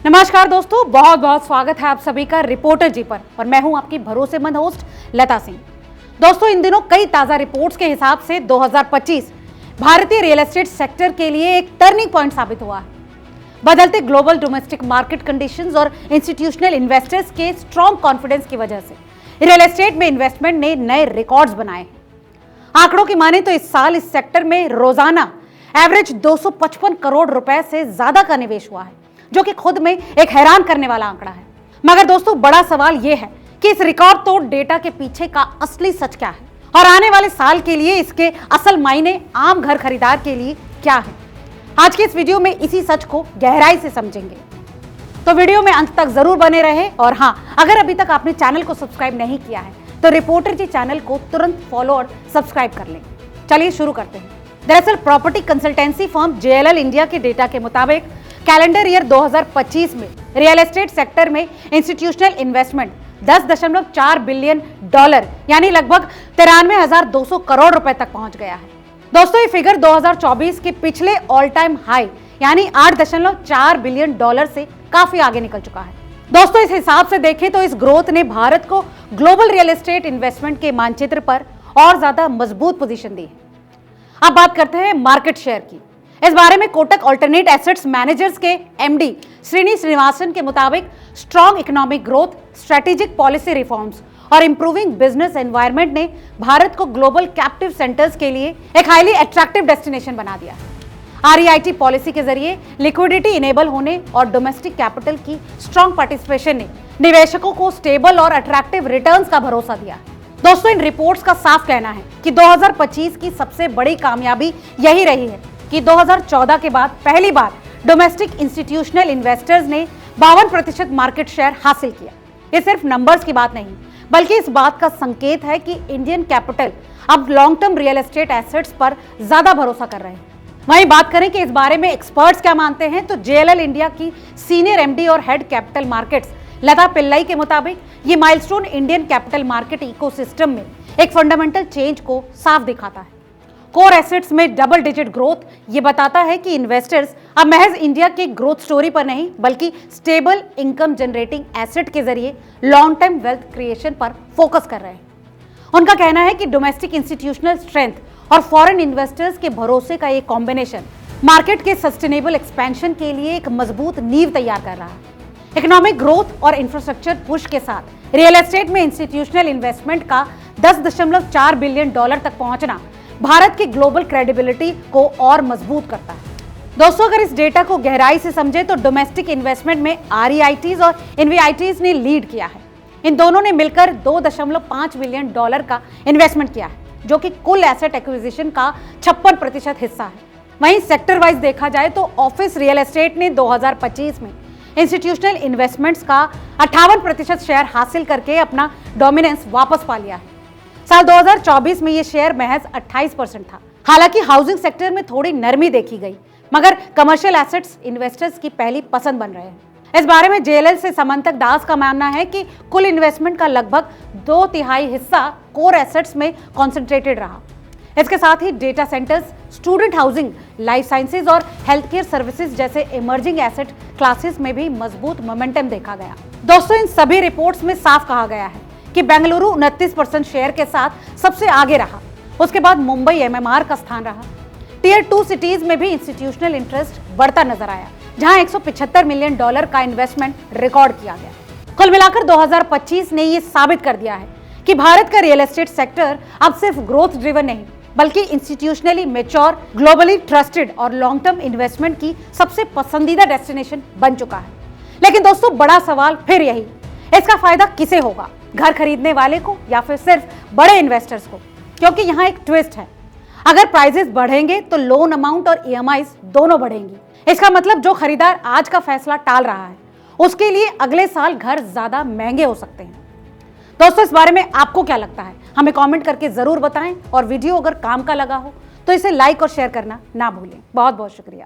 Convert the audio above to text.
नमस्कार दोस्तों, बहुत बहुत स्वागत है आप सभी का रिपोर्टर जी पर और मैं हूं आपकी भरोसेमंद होस्ट लता सिंह। दोस्तों, इन दिनों कई ताजा रिपोर्ट्स के हिसाब से 2025 भारतीय रियल एस्टेट सेक्टर के लिए एक टर्निंग पॉइंट साबित हुआ है। बदलते ग्लोबल डोमेस्टिक मार्केट कंडीशंस और इंस्टीट्यूशनल इन्वेस्टर्स के स्ट्रॉन्ग कॉन्फिडेंस की वजह से रियल एस्टेट में इन्वेस्टमेंट ने नए रिकॉर्ड्स बनाए हैं। आंकड़ों की माने तो इस साल इस सेक्टर में रोजाना एवरेज 255 करोड़ रुपए से ज्यादा का निवेश हुआ है, जो कि खुद में एक हैरान करने वाला आंकड़ा है। मगर दोस्तों, बड़ा सवाल यह है कि इस रिकॉर्ड तोड़ डेटा के पीछे का असली सच क्या है और आने वाले साल के लिए इसके असल मायने आम घर खरीदार के लिए क्या है। आज के इस वीडियो में इसी सच को गहराई से समझेंगे, तो वीडियो में अंत तक जरूर बने रहे। और हाँ, अगर अभी तक आपने चैनल को सब्सक्राइब नहीं किया है तो रिपोर्टर जी चैनल को तुरंत फॉलो और सब्सक्राइब कर लें। चलिए शुरू करते हैं। दरअसल property consultancy firm JLL India के डेटा के मुताबिक कैलेंडर ईयर 2025 में रियल एस्टेट सेक्टर में इंस्टीट्यूशनल इन्वेस्टमेंट 10.4 बिलियन डॉलर यानी लगभग 93,200 करोड़ रुपए तक पहुंच गया है। दोस्तों, ये फिगर 2024 के पिछले ऑल टाइम हाई यानी 8.4 बिलियन डॉलर से काफी आगे निकल चुका है। दोस्तों, इस हिसाब से देखें तो इस ग्रोथ ने भारत को ग्लोबल रियल एस्टेट इन्वेस्टमेंट के मानचित्र पर और ज्यादा मजबूत पोजीशन दी है। अब बात करते हैं मार्केट शेयर की। इस बारे में कोटक अल्टरनेट एसेट्स मैनेजर्स के MD श्रीनिवासन के मुताबिक strong economic growth, strategic policy reforms और इंप्रूविंग बिजनेस एनवायरनमेंट ने भारत को ग्लोबल कैप्टिव सेंटर्स के लिए एक हाईली अट्रैक्टिव डेस्टिनेशन बना दिया है। REIT पॉलिसी के जरिए लिक्विडिटी इनेबल होने और डोमेस्टिक कैपिटल की स्ट्रॉन्ग पार्टिसिपेशन ने निवेशकों को स्टेबल और अट्रैक्टिव रिटर्न्स का भरोसा दिया। दोस्तों, इन रिपोर्ट्स का साफ कहना है कि 2025 की सबसे बड़ी कामयाबी यही रही है कि 2014 के बाद पहली बार डोमेस्टिक इंस्टीट्यूशनल इन्वेस्टर्स ने 52% मार्केट शेयर हासिल किया। ये सिर्फ नंबर्स की बात नहीं, बल्कि इस बात का संकेत है कि इंडियन कैपिटल अब long term real estate assets पर ज्यादा भरोसा कर रहे हैं। वहीं बात करें कि इस बारे में एक्सपर्ट्स क्या मानते हैं, तो JLL इंडिया की सीनियर MD और हेड कैपिटल मार्केट्स लता पिल्लाई के मुताबिक ये milestone Indian capital market ecosystem में एक फंडामेंटल चेंज को साफ दिखाता है। कोर एसेट्स में डबल डिजिट ग्रोथ ये बताता है कि इन्वेस्टर्स अब महज इंडिया के ग्रोथ स्टोरी पर नहीं, बल्कि स्टेबल इनकम जनरेटिंग एसेट के जरिए लॉन्ग टर्म वेल्थ क्रिएशन पर फोकस कर रहे हैं। उनका कहना है कि डोमेस्टिक इंस्टीट्यूशनल स्ट्रेंथ और फॉरेन इन्वेस्टर्स के भरोसे का ये कॉम्बिनेशन मार्केट के सस्टेनेबल एक्सपेंशन के लिए एक मजबूत नींव तैयार कर रहा है। इकोनॉमिक ग्रोथ और इंफ्रास्ट्रक्चर पुश के साथ रियल एस्टेट में इंस्टीट्यूशनल इन्वेस्टमेंट का 10.4 बिलियन डॉलर तक पहुंचना भारत की ग्लोबल क्रेडिबिलिटी को और मजबूत करता है। दोस्तों, अगर इस डेटा को गहराई से समझे तो डोमेस्टिक इन्वेस्टमेंट में REITs और InvITs ने लीड किया है। इन दोनों ने मिलकर 2.5 बिलियन डॉलर का इन्वेस्टमेंट किया है, जो कि कुल एसेट एक्विजिशन का 56% हिस्सा है। वहीं सेक्टर वाइज देखा जाए तो ऑफिस रियल एस्टेट ने 2025 में इंस्टीट्यूशनल इन्वेस्टमेंट्स का 58% शेयर हासिल करके अपना डोमिनेंस वापस पा लिया है। साल 2024 में ये शेयर महज 28% था। हालांकि हाउसिंग सेक्टर में थोड़ी नरमी देखी गई, मगर कमर्शियल एसेट्स इन्वेस्टर्स की पहली पसंद बन रहे हैं। इस बारे में JLL से समंतक दास का मानना है कि कुल इन्वेस्टमेंट का लगभग 2/3 हिस्सा कोर एसेट्स में कॉन्सेंट्रेटेड रहा। इसके साथ ही data centers, student housing, life sciences और हेल्थ केयर सर्विसेज जैसे इमर्जिंग एसेट क्लासेस में भी मजबूत मोमेंटम देखा गया। दोस्तों, इन सभी रिपोर्ट्स में साफ कहा गया है कि बेंगलुरु 29% शेयर के साथ सबसे आगे रहा। उसके बाद मुंबई MMR का स्थान रहा। टियर 2 सिटीज में भी इंस्टीट्यूशनल इंटरेस्ट बढ़ता नजर आया, जहां 175 मिलियन डॉलर का इन्वेस्टमेंट रिकॉर्ड किया गया। कुल मिलाकर 2025 ने यह साबित कर दिया है कि भारत का रियल एस्टेट सेक्टर अब सिर्फ ग्रोथ ड्रिवन नहीं, बल्कि इंस्टीट्यूशनली मैच्योर, ग्लोबली ट्रस्टेड और लॉन्ग टर्म इन्वेस्टमेंट की सबसे पसंदीदा डेस्टिनेशन बन चुका है। लेकिन दोस्तों, बड़ा सवाल फिर यही, इसका फायदा किसे होगा, घर खरीदने वाले को या फिर सिर्फ बड़े इन्वेस्टर्स को? क्योंकि यहाँ एक ट्विस्ट है, अगर प्राइसेस बढ़ेंगे तो लोन अमाउंट और EMIs दोनों बढ़ेंगी। इसका मतलब जो खरीदार आज का फैसला टाल रहा है, उसके लिए अगले साल घर ज्यादा महंगे हो सकते हैं। दोस्तों, इस बारे में आपको क्या लगता है, हमें कमेंट करके जरूर बताएं। और वीडियो अगर काम का लगा हो तो इसे लाइक और शेयर करना ना भूलें। बहुत बहुत शुक्रिया।